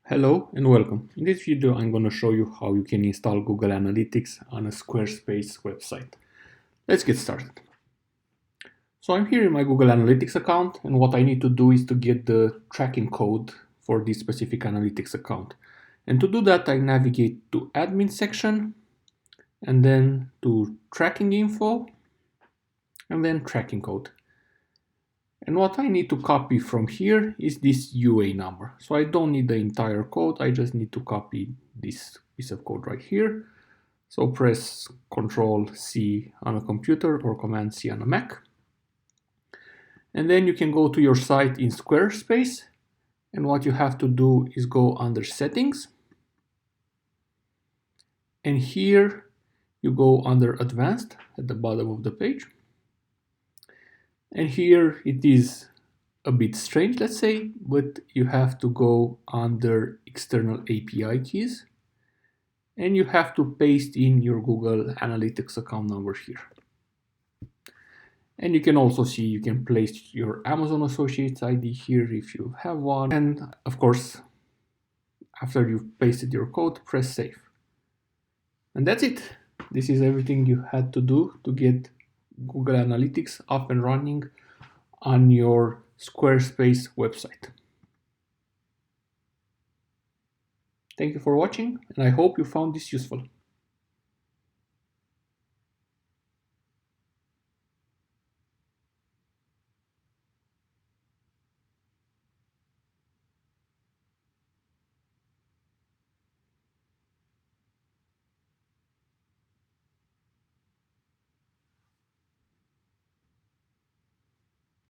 Hello and welcome. In this video I'm going to show you how you can install Google Analytics on a Squarespace website. Let's get started. So I'm here in my Google Analytics account, and what I need to do is to get the tracking code for this specific analytics account. And to do that I navigate to admin section and then to tracking info and then tracking code. And what I need to copy from here is this UA number. So I don't need the entire code, I just need to copy this piece of code right here. So press Ctrl C on a computer or Command C on a Mac. And then you can go to your site in Squarespace. And what you have to do is go under Settings. And here you go under Advanced at the bottom of the page. And here it is a bit strange, let's say, but you have to go under External API keys and you have to paste in your Google Analytics account number here. And you can also see you can place your Amazon Associates ID here if you have one. And of course, after you've pasted your code, press Save. And that's it. This is everything you had to do to get Google Analytics up and running on your Squarespace website. Thank you for watching, and I hope you found this useful.